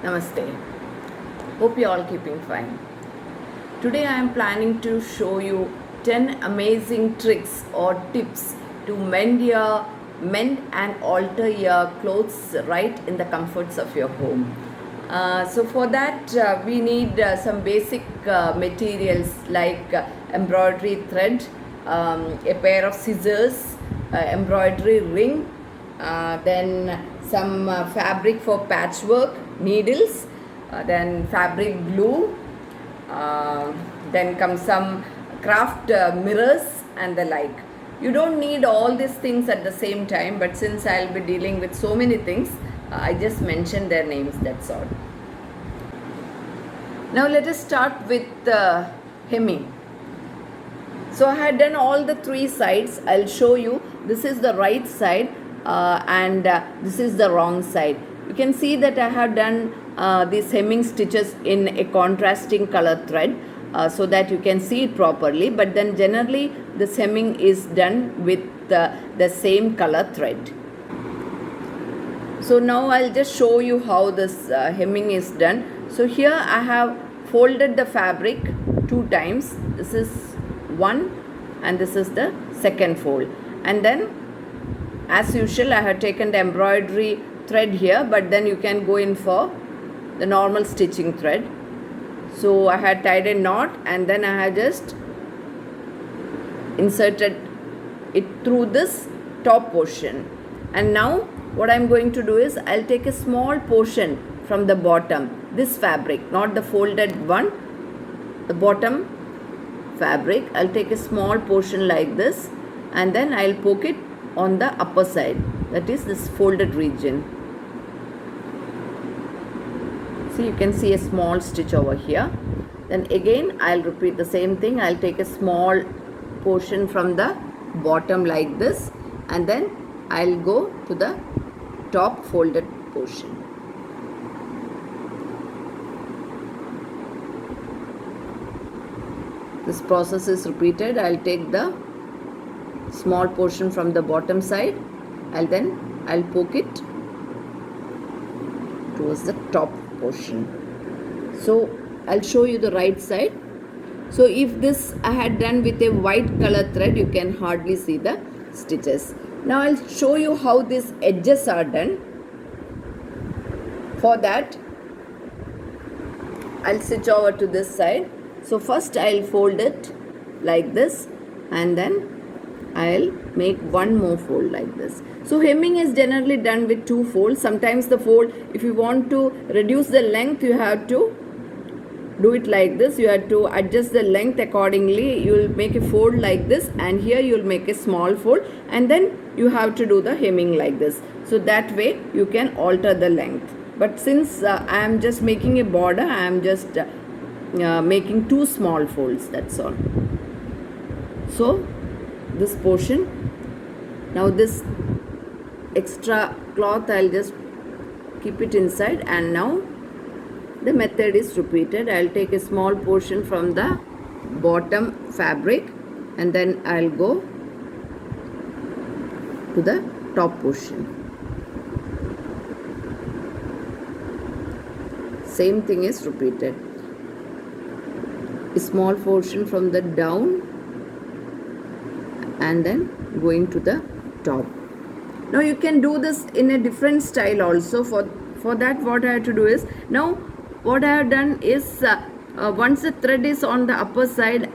Namaste. Hope you all keeping fine. Today I am planning to show you 10 amazing tricks or tips to mend and alter your clothes right in the comforts of your home. So for that we need some basic materials like embroidery thread, a pair of scissors, embroidery ring, then some fabric for patchwork, needles, then fabric glue, then comes some craft mirrors and the like. You don't need all these things at the same time, but since I'll be dealing with so many things, I just mentioned their names, that's all. Now let us start with hemming. So I had done all the three sides. I'll show you. This is the right side and this is the wrong side. You can see that I have done these hemming stitches in a contrasting color thread so that you can see it properly, but then generally this hemming is done with the same color thread. So now I'll just show you how this hemming is done. So here I have folded the fabric 2 times. This is one and this is the second fold, and then as usual I have taken the embroidery thread here, but then you can go in for the normal stitching thread. So I had tied a knot and then I have just inserted it through this top portion, and now what I'm going to do is I'll take a small portion from the bottom, this fabric, not the folded one, the bottom fabric. I'll take a small portion like this and then I'll poke it on the upper side, that is this folded region. See, you can see a small stitch over here. Then again I'll repeat the same thing. I'll take a small portion from the bottom like this and then I'll go to the top folded portion. This process is repeated. I'll take the small portion from the bottom side and then I'll poke it towards the top portion. So I'll show you the right side. So if this I had done with a white color thread, you can hardly see the stitches. Now I'll show you how these edges are done. For that I'll switch over to this side. So first I'll fold it like this and then I'll make one more fold like this. So hemming is generally done with 2 folds. Sometimes the fold, if you want to reduce the length, you have to do it like this. You have to adjust the length accordingly. You will make a fold like this and here you will make a small fold and then you have to do the hemming like this. So that way you can alter the length. But since I am just making a border, I am just making 2 small folds, that's all. So this portion, now this extra cloth I'll just keep it inside, and now the method is repeated. I'll take a small portion from the bottom fabric and then I'll go to the top portion. Same thing is repeated. A small portion from the down and then going to the top. Now you can do this in a different style also. For that what I have to do is, now what I have done is once the thread is on the upper side,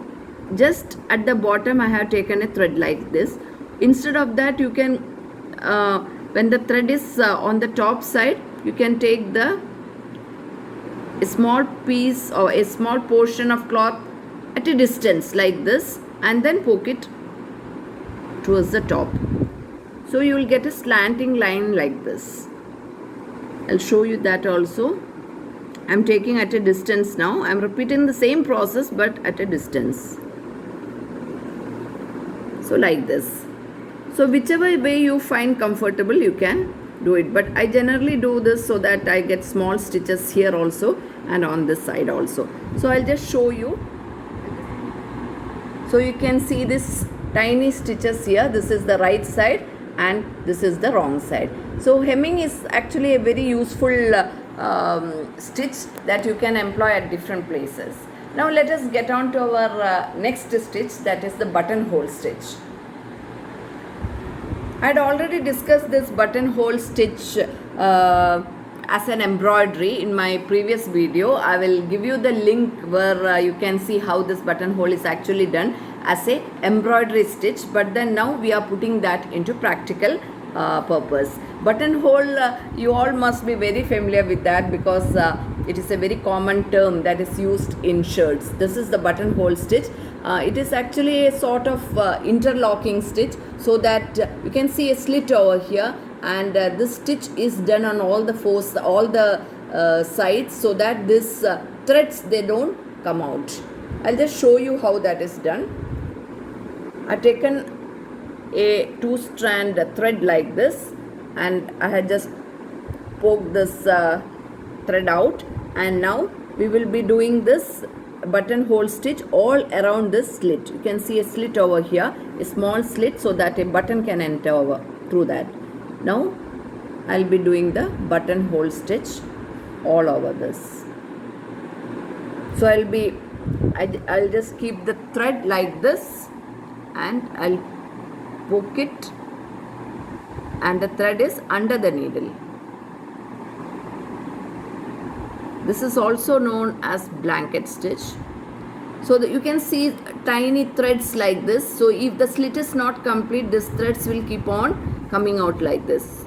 just at the bottom I have taken a thread like this. Instead of that, you can when the thread is on the top side, you can take a small piece or a small portion of cloth at a distance like this and then poke it towards the top. So you will get a slanting line like this. I'll show you that also. I'm taking at a distance now. I'm repeating the same process but at a distance. So like this. So whichever way you find comfortable, you can do it, but I generally do this so that I get small stitches here also and on this side also. So I'll just show you. So you can see this tiny stitches here. This is the right side and this is the wrong side. So hemming is actually a very useful stitch that you can employ at different places. Now let us get on to our next stitch, that is the buttonhole stitch. I had already discussed this buttonhole stitch as an embroidery in my previous video. I will give you the link where you can see how this buttonhole is actually done as a embroidery stitch, but then now we are putting that into practical purpose. Buttonhole, you all must be very familiar with that because it is a very common term that is used in shirts. This is the buttonhole stitch. It is actually a sort of interlocking stitch, so that you can see a slit over here, and this stitch is done on all the sides, so that this threads, they don't come out. I'll just show you how that is done. I've taken a 2-strand thread like this, and I had just poked this thread out, and now we will be doing this buttonhole stitch all around this slit. You can see a slit over here, a small slit, so that a button can enter over through that. Now I'll be doing the buttonhole stitch all over this. So I'll just keep the thread like this, and I'll poke it, and the thread is under the needle. This is also known as blanket stitch. So that you can see tiny threads like this. So if the slit is not complete, these threads will keep on coming out like this.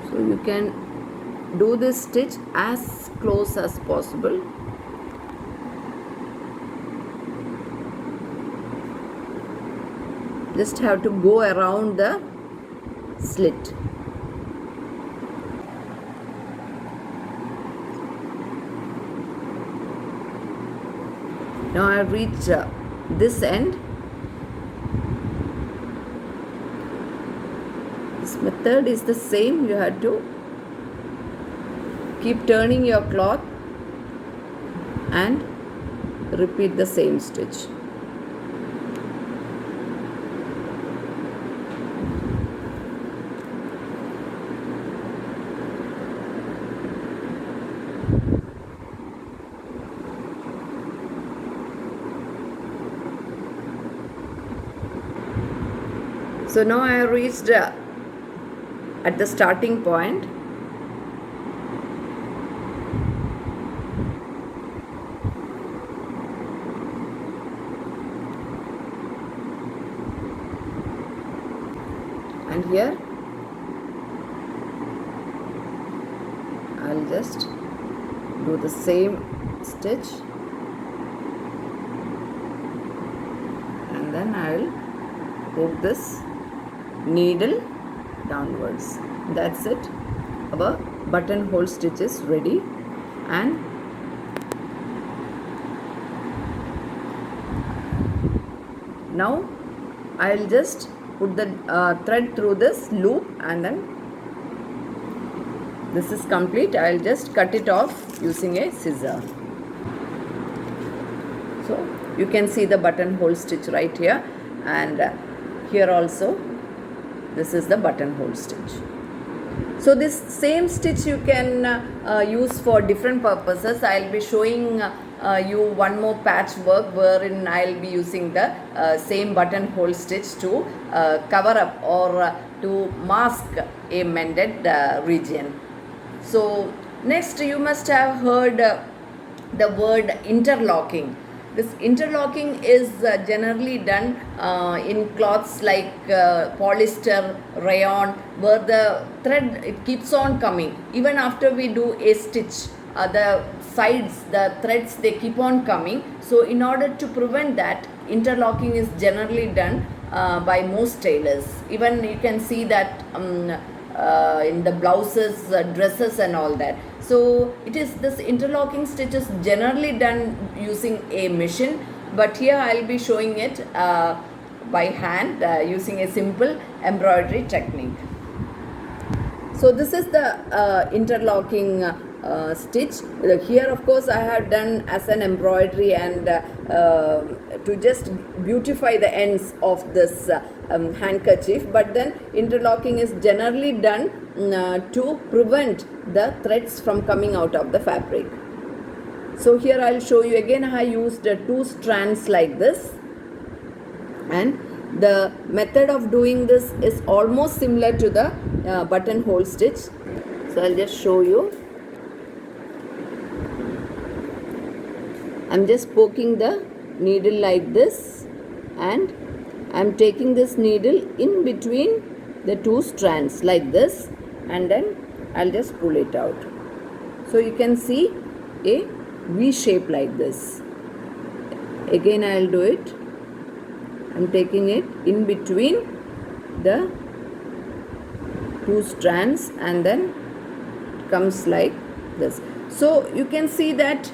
So you can do this stitch as close as possible. Just have to go around the slit. Now I reach this end. This method is the same. You have to keep turning your cloth and repeat the same stitch. So now I have reached at the starting point. And here I'll just do the same stitch, and then I'll poke this needle downwards. That's it. Our buttonhole stitch is ready. And now I'll just put the thread through this loop, and then this is complete. I'll just cut it off using a scissor. So you can see the buttonhole stitch right here, and here also this is the buttonhole stitch. So this same stitch you can use for different purposes. I'll be showing you one more patchwork wherein I'll be using the same buttonhole stitch to cover up or to mask a mended region. So next, you must have heard the word interlocking. This interlocking is generally done in cloths like polyester, rayon, where the thread, it keeps on coming. Even after we do a stitch, the sides, the threads, they keep on coming. So in order to prevent that, interlocking is generally done by most tailors. Even you can see that in the blouses, dresses and all that. So it is, this interlocking stitch is generally done using a machine, but here I'll be showing it by hand using a simple embroidery technique. So this is the interlocking stitch. Here of course I have done as an embroidery, and to just beautify the ends of this handkerchief, but then interlocking is generally done to prevent the threads from coming out of the fabric. So here I'll show you again. I used 2 strands like this, and the method of doing this is almost similar to the buttonhole stitch. So I'll just show you. I'm just poking the needle like this, and I'm taking this needle in between the 2 strands like this, and then I'll just pull it out. So you can see a V shape like this. Again I'll do it. I'm taking it in between the 2 strands, and then it comes like this. So you can see that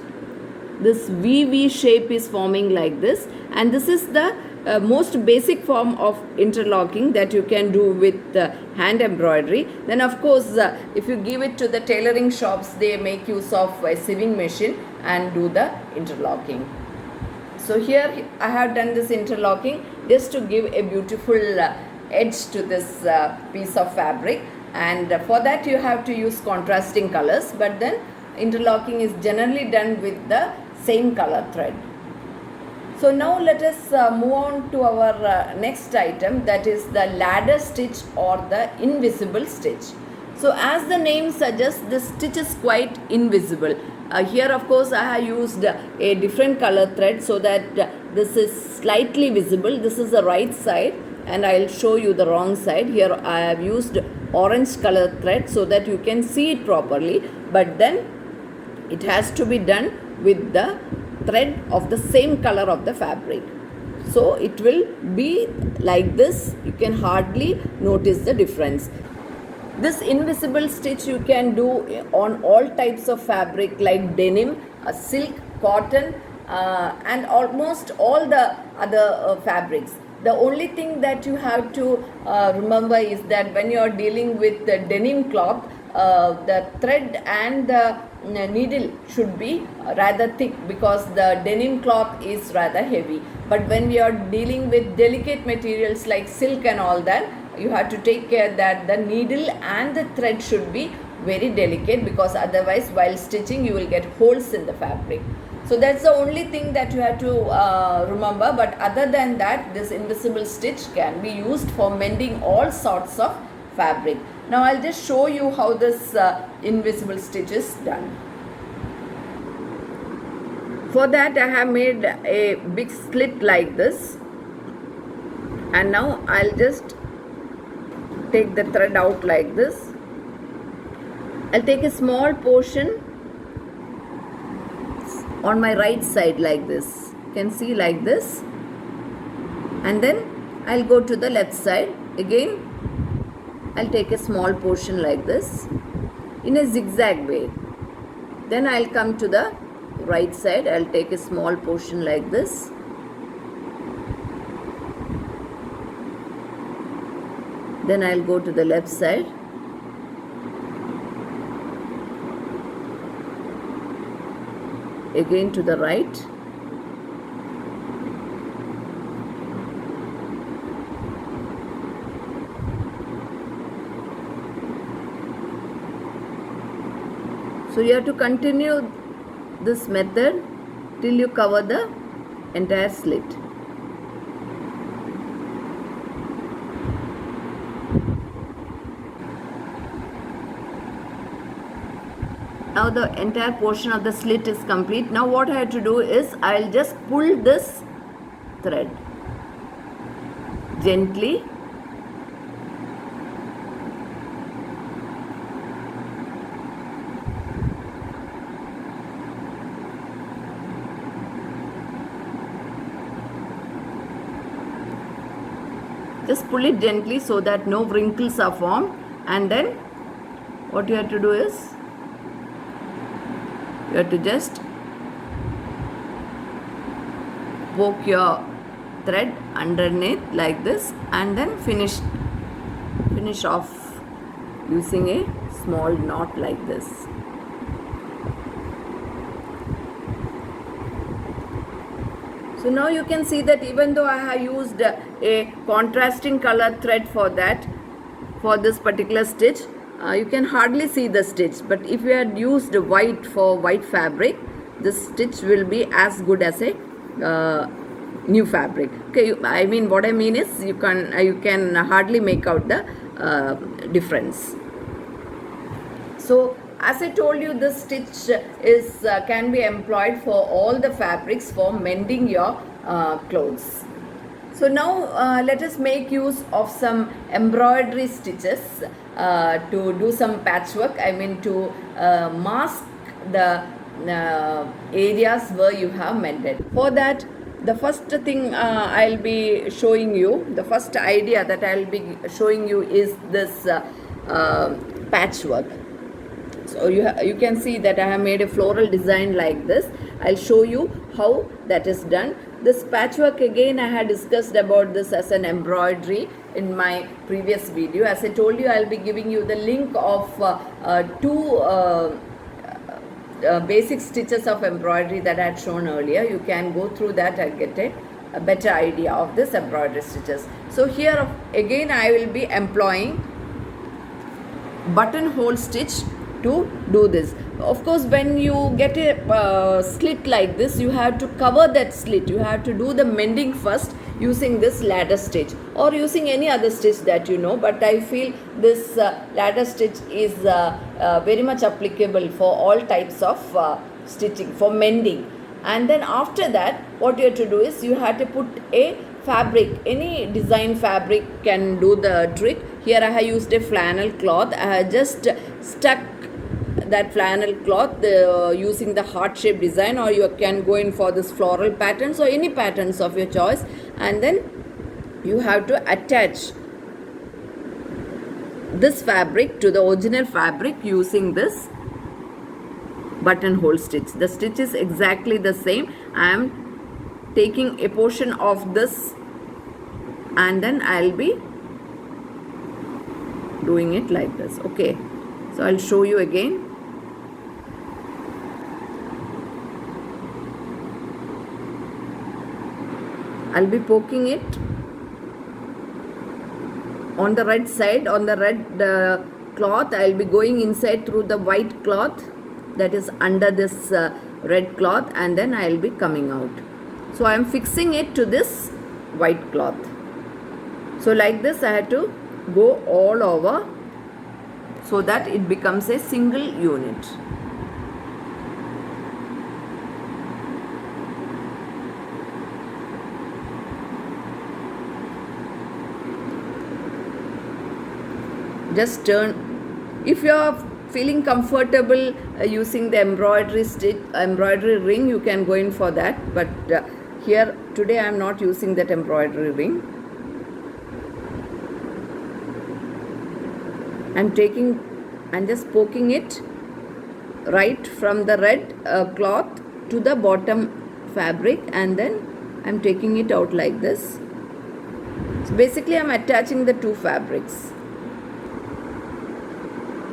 this VV shape is forming like this, and this is the most basic form of interlocking that you can do with hand embroidery. Then of course if you give it to the tailoring shops, they make use of a sewing machine and do the interlocking. So here I have done this interlocking just to give a beautiful edge to this piece of fabric, and for that you have to use contrasting colors, but then interlocking is generally done with the same color thread. So now let us move on to our next item, that is the ladder stitch or the invisible stitch. So as the name suggests, this stitch is quite invisible. Here of course I have used a different color thread so that this is slightly visible. This is the right side, and I will show you the wrong side. Here I have used orange color thread so that you can see it properly, but then it has to be done with the thread of the same color of the fabric. So it will be like this. You can hardly notice the difference. This invisible stitch you can do on all types of fabric like denim, silk, cotton, and almost all the other fabrics. The only thing that you have to remember is that when you are dealing with the denim cloth, the thread and the needle should be rather thick, because the denim cloth is rather heavy. But when we are dealing with delicate materials like silk and all that, you have to take care that the needle and the thread should be very delicate, because otherwise while stitching you will get holes in the fabric. So that's the only thing that you have to remember. But other than that, this invisible stitch can be used for mending all sorts of fabric. Now I'll just show you how this invisible stitch is done. For that I have made a big slit like this, and now I'll just take the thread out like this. I'll take a small portion on my right side like this. You can see like this, and then I'll go to the left side. Again I'll take a small portion like this in a zigzag way. Then I'll come to the right side. I'll take a small portion like this. Then I'll go to the left side. Again to the right. So you have to continue this method till you cover the entire slit. Now the entire portion of the slit is complete. Now what I have to do is I'll just pull this thread gently. Just pull it gently so that no wrinkles are formed, and then what you have to do is you have to just poke your thread underneath like this, and then finish off using a small knot like this. So now you can see that even though I have used a contrasting color thread for that, for this particular stitch, you can hardly see the stitch. But if you had used white for white fabric, this stitch will be as good as a new fabric. Okay, I mean, what I mean is you can hardly make out the difference. So as I told you, this stitch is can be employed for all the fabrics for mending your clothes. So now let us make use of some embroidery stitches to do some patchwork. I mean, to mask the areas where you have mended. For that, the first thing I'll be showing you, the first idea that I'll be showing you is this patchwork. So you can see that I have made a floral design like this. I'll show you how that is done. This patchwork, again, I had discussed about this as an embroidery in my previous video. As I told you, I'll be giving you the link of two basic stitches of embroidery that I had shown earlier. You can go through that and get a better idea of this embroidery stitches. So here again I will be employing buttonhole stitch to do this. Of course, when you get a slit like this, you have to cover that slit. You have to do the mending first using this ladder stitch or using any other stitch that you know, but I feel this ladder stitch is very much applicable for all types of stitching, for mending. And then after that, what you have to do is you have to put a fabric, any design fabric can do the trick. Here I have used a flannel cloth. I have just stuck that flannel cloth using the heart shape design, or you can go in for this floral patterns or any patterns of your choice, and then you have to attach this fabric to the original fabric using this buttonhole stitch. The stitch is exactly the same. I am taking a portion of this and then I'll be doing it like this. Okay, so I'll show you again. I'll be poking it on the red side, on the red cloth. I'll be going inside through the white cloth that is under this red cloth, and then I'll be coming out. So I am fixing it to this white cloth. So like this I had to go all over so that it becomes a single unit. Just turn. If you are feeling comfortable using the embroidery ring, you can go in for that, but here today I am not using that embroidery ring. I'm just poking it right from the red cloth to the bottom fabric, and then I'm taking it out like this. So basically I'm attaching the two fabrics.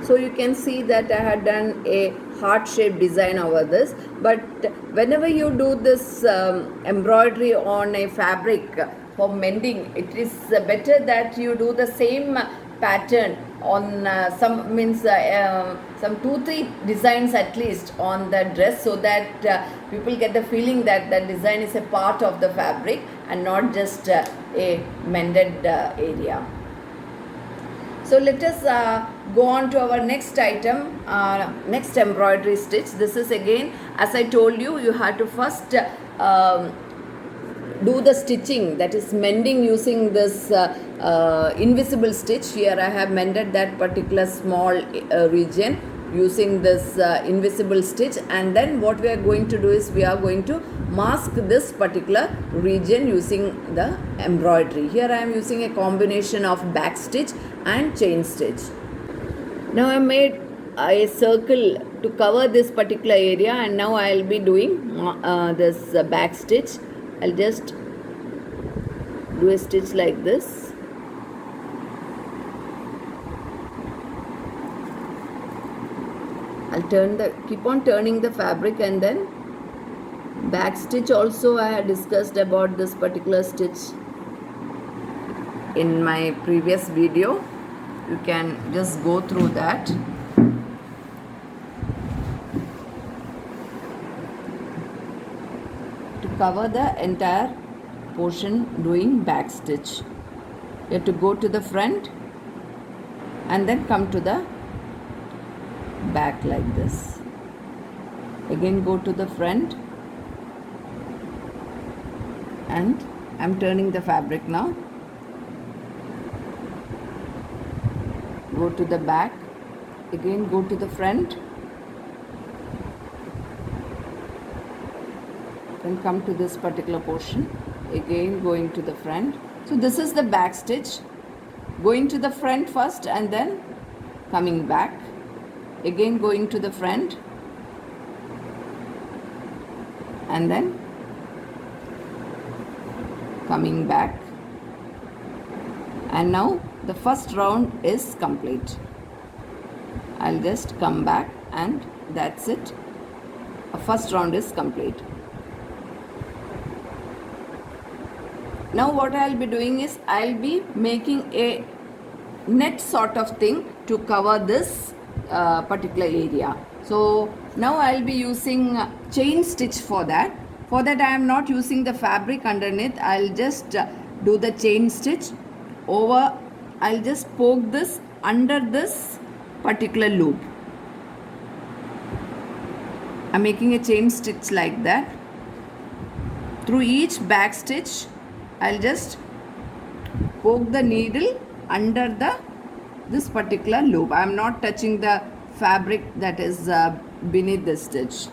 So you can see that I had done a heart shaped design over this, but whenever you do this embroidery on a fabric for mending, it is better that you do the same pattern on some 2-3 designs at least on the dress, so that people get the feeling that the design is a part of the fabric and not just a mended area. So let us go on to our next item, next embroidery stitch. This is again, as I told you, you have to first do the stitching, that is mending, using this invisible stitch. Here I have mended that particular small region using this invisible stitch, and then what we are going to do is we are going to mask this particular region using the embroidery. Here I am using a combination of back stitch and chain stitch. Now I made a circle to cover this particular area, and now I will be doing this back stitch. I'll just do a stitch like this. I'll keep on turning the fabric and then back stitch also I had discussed about this particular stitch in my previous video. You can just go through that. To cover the entire portion doing back stitch, you have to go to the front and then come to the back like this. Again go to the front, and I'm turning the fabric now. Go to the back, again go to the front, then come to this particular portion, again going to the front. So this is the back stitch, going to the front first and then coming back, again going to the front and then coming back. And now the first round is complete. I'll just come back and that's it. The first round is complete. Now what I'll be doing is I'll be making a net sort of thing to cover this particular area. So now I'll be using chain stitch for that. For that I am not using the fabric underneath. I'll just do the chain stitch over. I'll just poke this under this particular loop. I'm making a chain stitch like that. Through each back stitch I'll just poke the needle under this particular loop. I am not touching the fabric that is beneath the stitch.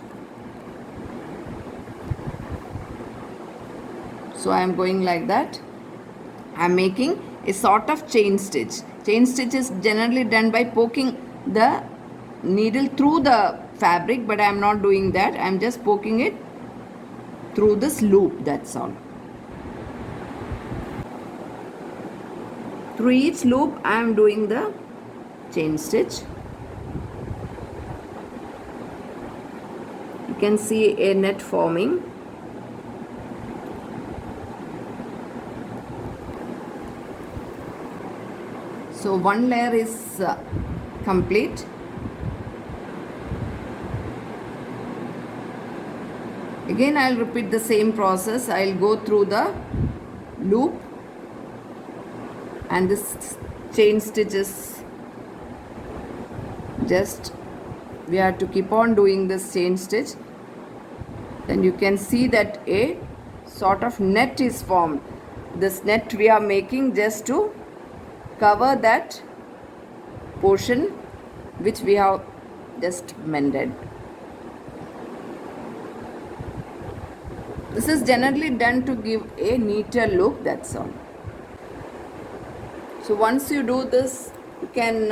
So I am going like that. I am making a sort of chain stitch. Chain stitch is generally done by poking the needle through the fabric, but I am not doing that. I am just poking it through this loop, that's all. Through each loop I am doing the chain stitch. You can see a net forming. So one layer is complete. Again I'll repeat the same process. I'll go through the loop and this chain stitch is just, we have to keep on doing this chain stitch. Then you can see that a sort of net is formed. This net we are making just to cover that portion which we have just mended. This is generally done to give a neater look, that's all. So once you do this, you can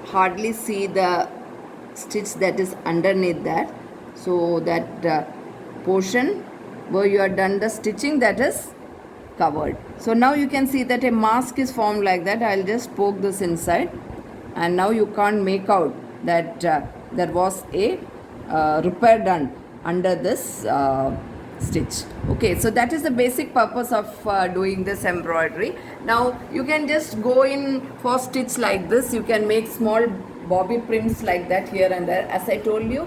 hardly see the stitch that is underneath that. So that portion where you are done the stitching, that is covered. So now you can see that a mask is formed like that. I'll just poke this inside and now you can't make out that there was a repair done under this stitch. Okay, so that is the basic purpose of doing this embroidery. Now you can just go in for stitch like this. You can make small bobby prints like that here and there. As I told you,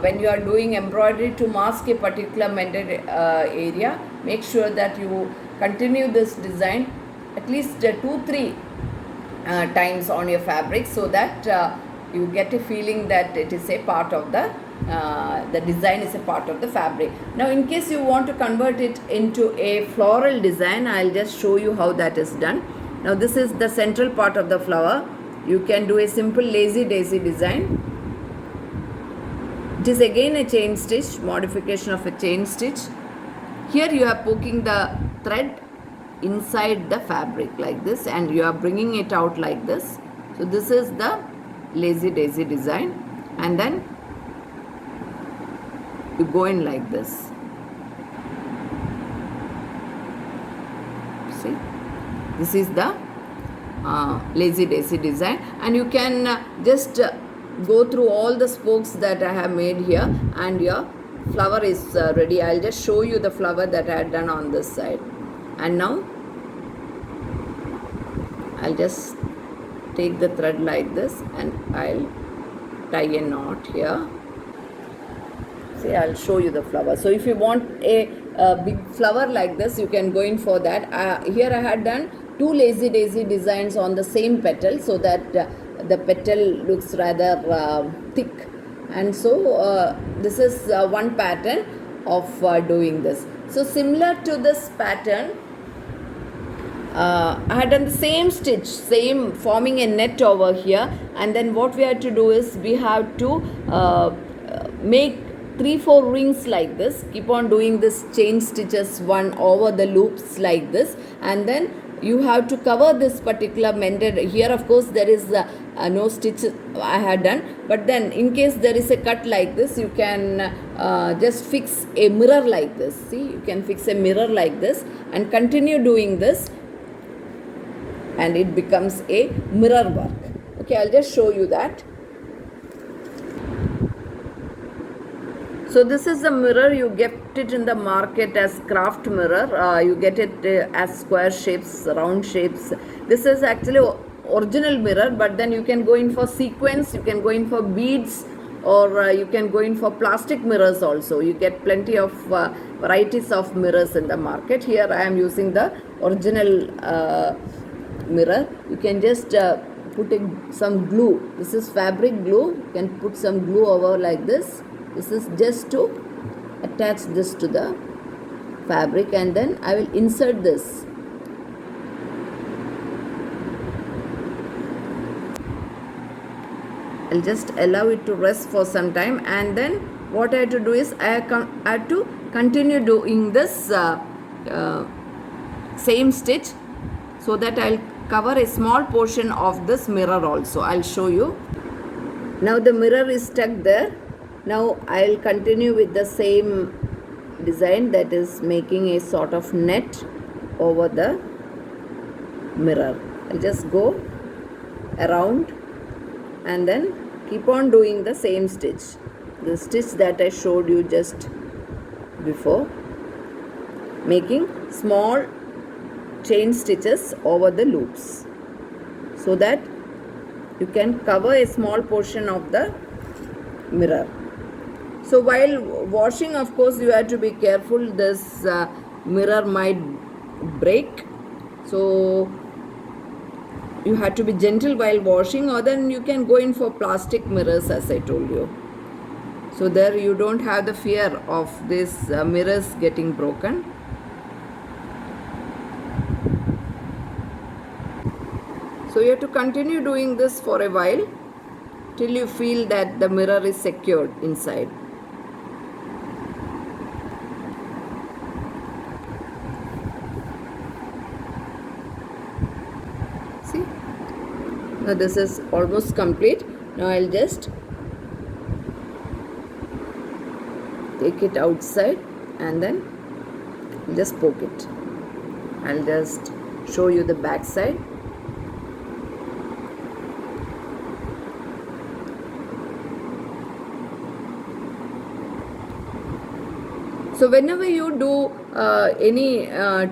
when you are doing embroidery to mask a particular mended area, make sure that you continue this design at least 2-3 times on your fabric, so that you get a feeling that it is a part of the design is a part of the fabric. Now in case you want to convert it into a floral design, I'll just show you how that is done. Now this is the central part of the flower. You can do a simple lazy daisy design. It is again a chain stitch, modification of a chain stitch. Here you are poking the thread inside the fabric like this and you are bringing it out like this. So this is the lazy daisy design, and then you go in like this. See, this is the lazy daisy design, and you can just go through all the spokes that I have made here, and you're flower is ready. I'll just show you the flower that I had done on this side. And now I'll just take the thread like this and I'll tie a knot here. See, I'll show you the flower. So if you want a big flower like this, you can go in for that. Here I had done 2 lazy daisy designs on the same petal, so that the petal looks rather thick. And so this is one pattern of doing this. So similar to this pattern, I had done the same stitch, same forming a net over here, and then what we had to do is we have to make 3-4 rings like this. Keep on doing this chain stitches one over the loops like this, and then you have to cover this particular mended. Here of course there is no stitch I had done, but then in case there is a cut like this, you can just fix a mirror like this. See, you can fix a mirror like this and continue doing this, and it becomes a mirror work. Okay, I'll just show you that. So this is the mirror. You get it in the market as craft mirror. You get it as square shapes, round shapes. This is actually original mirror, but then you can go in for sequins, you can go in for beads, or you can go in for plastic mirrors also. You get plenty of varieties of mirrors in the market. Here I am using the original mirror. You can just put some glue. This is fabric glue. You can put some glue over like this. This is just to attach this to the fabric, and then I will insert this. I'll just allow it to rest for some time, and then what I have to do is I have to continue doing this same stitch, so that I'll cover a small portion of this mirror also. I'll show you. Now the mirror is stuck there. Now I'll continue with the same design, that is making a sort of net over the mirror. I'll just go around and then keep on doing the same stitch, the stitch that I showed you just before, making small chain stitches over the loops, so that you can cover a small portion of the mirror. So while washing, of course, you have to be careful. This mirror might break, so you have to be gentle while washing, or then you can go in for plastic mirrors, as I told you. So there you don't have the fear of these mirrors getting broken. So you have to continue doing this for a while till you feel that the mirror is secured inside. See? Now this is almost complete. Now I'll just take it outside and then just poke it. I'll just show you the back side. So whenever you do any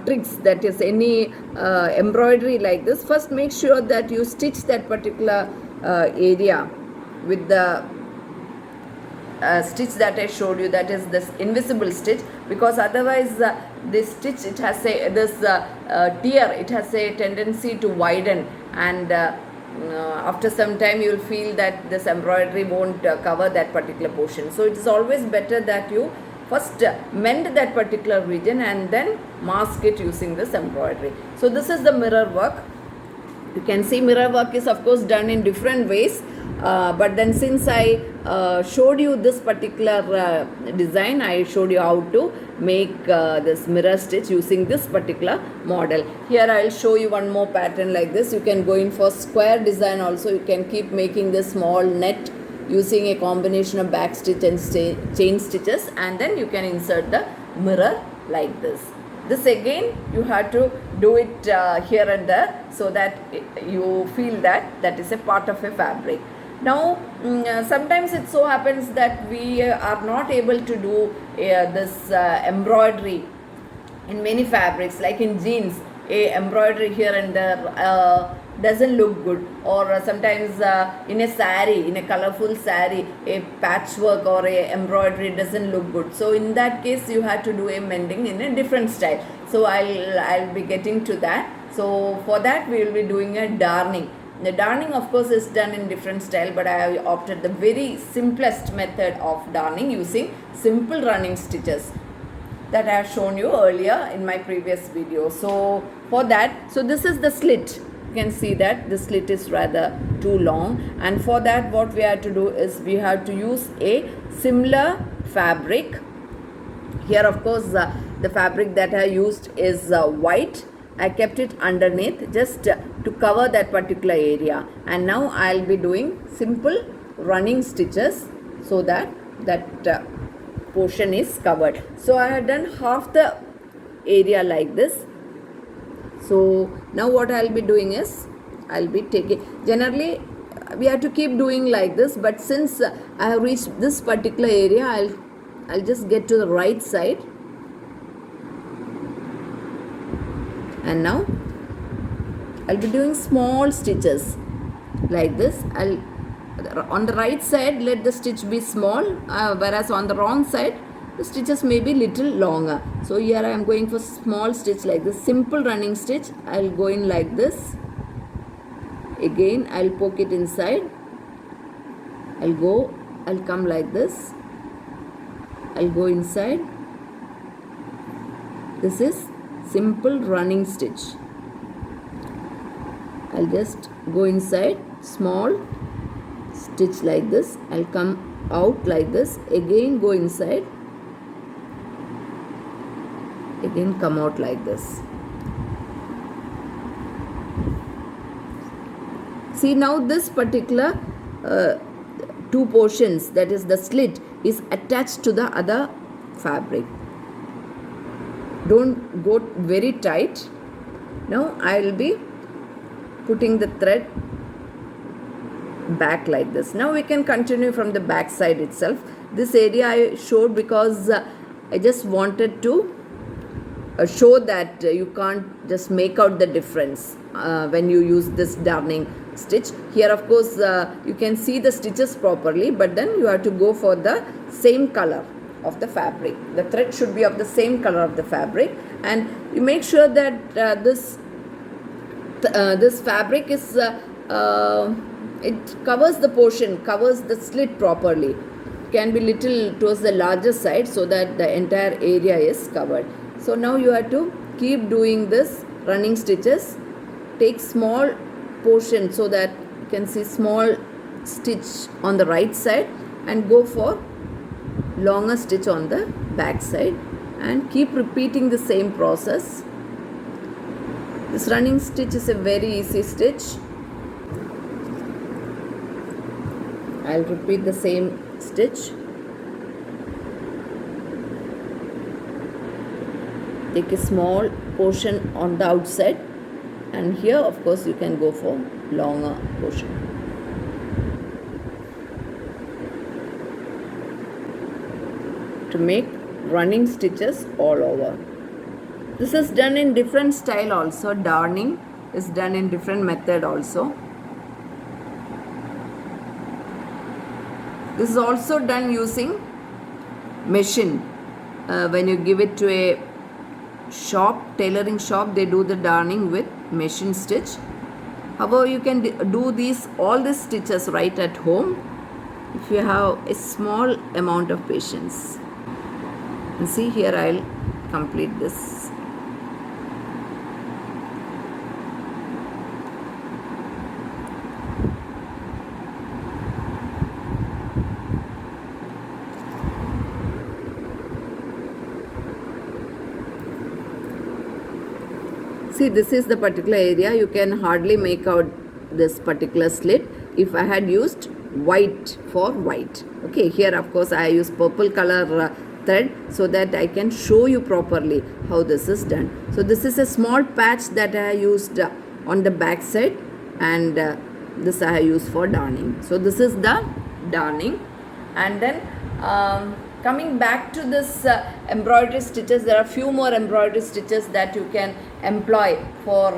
tricks, that is any embroidery like this, first make sure that you stitch that particular area with the stitch that I showed you, that is this invisible stitch, because otherwise this stitch, it has this tear, it has a tendency to widen, and after some time you will feel that this embroidery won't cover that particular portion. So it is always better that you first mend that particular region and then mask it using this embroidery. So this is the mirror work. You can see mirror work is of course done in different ways, but then since I showed you this particular design, I showed you how to make this mirror stitch using this particular model. Here I will show you one more pattern like this. You can go in for square design also. You can keep making this small net using a combination of back stitch and chain stitches, and then you can insert the mirror like this. This again you have to do it here and there, so that you feel that that is a part of a fabric. Now sometimes it so happens that we are not able to do this embroidery in many fabrics, like in jeans, a embroidery here and there doesn't look good, or sometimes in a sari, in a colorful sari, a patchwork or a embroidery doesn't look good. So in that case you have to do a mending in a different style. So I'll be getting to that. So for that we will be doing a darning. The darning of course is done in different style, but I have opted the very simplest method of darning using simple running stitches that I have shown you earlier in my previous video. So for that, so this is the slit. You can see that the slit is rather too long, and for that what we have to do is we have to use a similar fabric. Here of course the fabric that I used is white. I kept it underneath just to cover that particular area, and now I'll be doing simple running stitches so that portion is covered. So I have done half the area like this. So now what I'll be doing is I'll be taking, generally we have to keep doing like this, but since I have reached this particular area, I'll just get to the right side, and now I'll be doing small stitches like this. On the right side let the stitch be small, whereas on the wrong side the stitches may be little longer. So here I am going for small stitch like this, simple running stitch. I'll go in like this, again I'll poke it inside, I'll come like this, I'll go inside. This is simple running stitch. I'll just go inside, small stitch like this, I'll come out like this, again go inside, again come out like this. See, now this particular two portions, that is the slit, is attached to the other fabric. Don't go very tight. Now I will be putting the thread back like this. Now we can continue from the back side itself. This area I showed because I just wanted to show that you can't just make out the difference when you use this darning stitch. Here of course you can see the stitches properly, but then you have to go for the same color of the fabric. The thread should be of the same color of the fabric, and you make sure that this fabric is it covers the portion, covers the slit properly. It can be little towards the larger side so that the entire area is covered. So now you have to keep doing this running stitches. Take small portion so that you can see small stitch on the right side, and go for longer stitch on the back side, and keep repeating the same process. This running stitch is a very easy stitch. I'll repeat the same stitch. Take a small portion on the outside, and here of course you can go for longer portion. To make running stitches all over. This is done in different style also. Darning is done in different method also. This is also done using machine. When you give it to a shop, tailoring shop, they do the darning with machine stitch. However, you can do all these stitches right at home if you have a small amount of patience. And see, here I'll complete this. See, this is the particular area. You can hardly make out this particular slit if I had used white for white. Okay, here of course I use purple color thread so that I can show you properly how this is done. So this is a small patch that I used on the back side, and This I have used for darning. So this is the darning. And then coming back to this embroidery stitches, there are few more embroidery stitches that you can employ for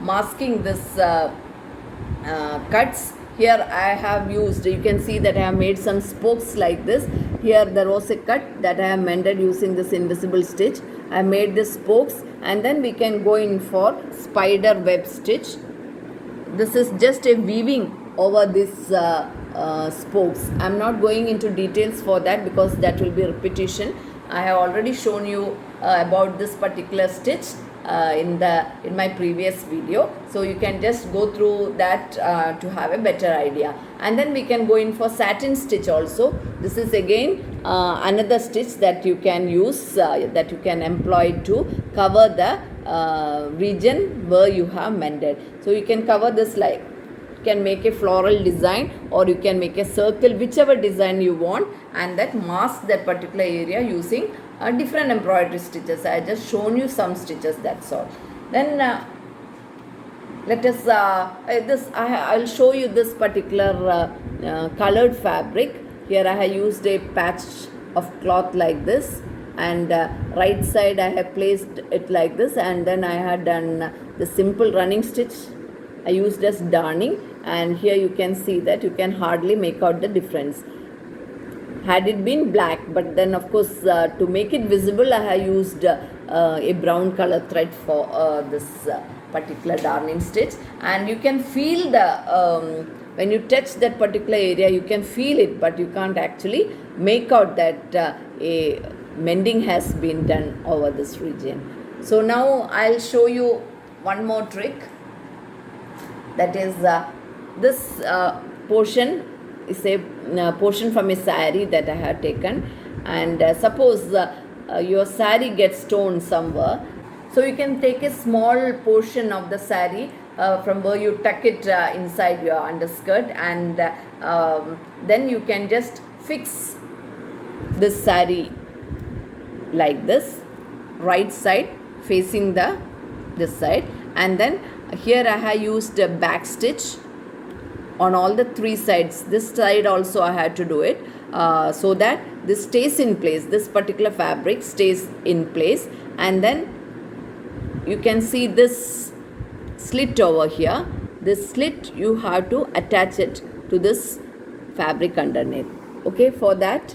masking this cuts. Here I have used, you can see that I have made some spokes like this. Here there was a cut that I have mended using this invisible stitch. I made the spokes, and then we can go in for spider web stitch. This is just a weaving over these spokes. I am not going into details for that because that will be repetition. I have already shown you about this particular stitch in my previous video, so you can just go through that to have a better idea. And then we can go in for satin stitch also. This is again another stitch that you can use, that you can employ to cover the region where you have mended. So you can cover this, like you can make a floral design, or you can make a circle, whichever design you want, and that mask that particular area using different embroidery stitches. I just shown you some stitches, that's all. Then let us I'll show you this particular colored fabric. Here I have used a patch of cloth like this, and right side I have placed it like this, and then I had done the simple running stitch I used as darning, and here you can see that you can hardly make out the difference had it been black. But then of course to make it visible I have used a brown color thread for this particular darning stitch, and you can feel the when you touch that particular area you can feel it, but you can't actually make out that a mending has been done over this region. So now I'll show you one more trick, that is this portion is a portion from a saree that I have taken, and suppose your saree gets torn somewhere, so you can take a small portion of the saree from where you tuck it inside your underskirt, and then you can just fix this saree like this, right side facing this side, and then here I have used a back stitch on all the three sides. This side also I had to do it so that this stays in place, this particular fabric stays in place. And then you can see this slit over here. This slit you have to attach it to this fabric underneath. Okay, for that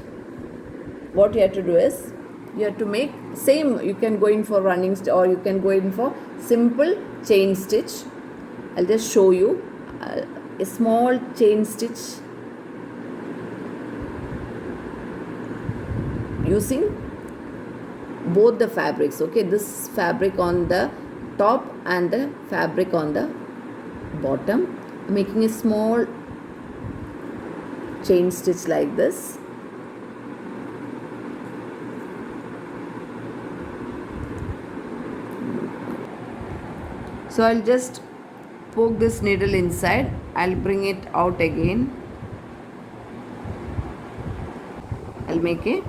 what you have to do is you have to make same, you can go in for running stitch, or you can go in for simple chain stitch. I'll just show you a small chain stitch using both the fabrics. Okay, this fabric on the top and the fabric on the bottom, making a small chain stitch like this. So I'll just poke this needle inside, I'll bring it out again, I'll make a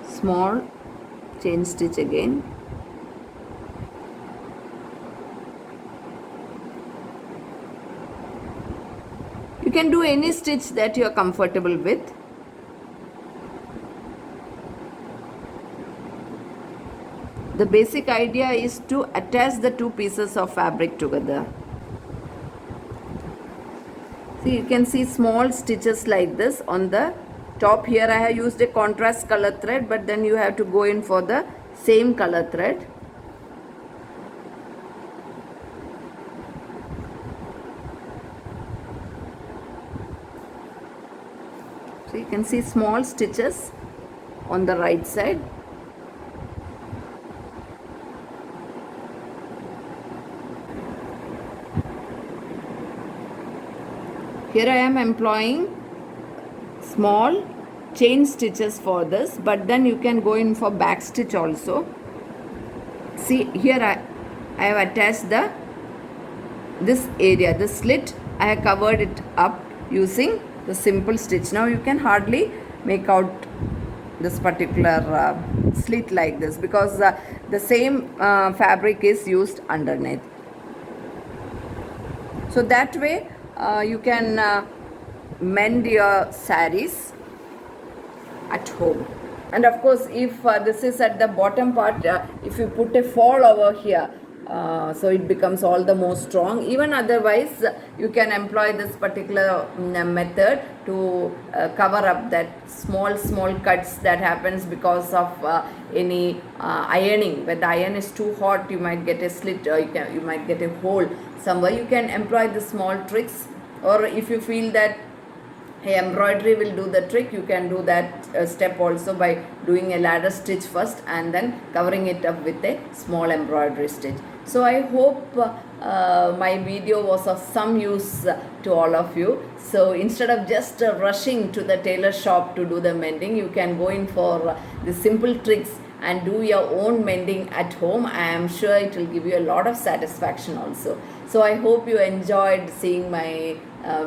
small chain stitch again. You can do any stitch that you are comfortable with. The basic idea is to attach the two pieces of fabric together. See, you can see small stitches like this on the top. Here I have used a contrast color thread, but then you have to go in for the same color thread. So you can see small stitches on the right side. Here I am employing small chain stitches for this, but then you can go in for back stitch also. See, here I have attached this area, the slit, I have covered it up using the simple stitch. Now you can hardly make out this particular slit like this, because the same fabric is used underneath. So that way you can mend your saris at home. And of course, if this is at the bottom part, if you put a fall over here, so it becomes all the more strong. Even otherwise, you can employ this particular method to cover up that small cuts that happens because of any ironing. When the iron is too hot, you might get a slit, or you might get a hole somewhere. You can employ the small tricks, or if you feel that embroidery will do the trick, you can do that step also by doing a ladder stitch first and then covering it up with a small embroidery stitch. So I hope my video was of some use to all of you. So instead of just rushing to the tailor shop to do the mending, you can go in for the simple tricks and do your own mending at home. I am sure it will give you a lot of satisfaction also. So I hope you enjoyed seeing my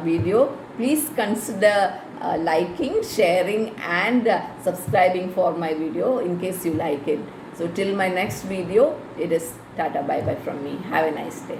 video. Please consider liking, sharing and subscribing for my video in case you like it. So till my next video, it is tata bye bye from me. Have a nice day.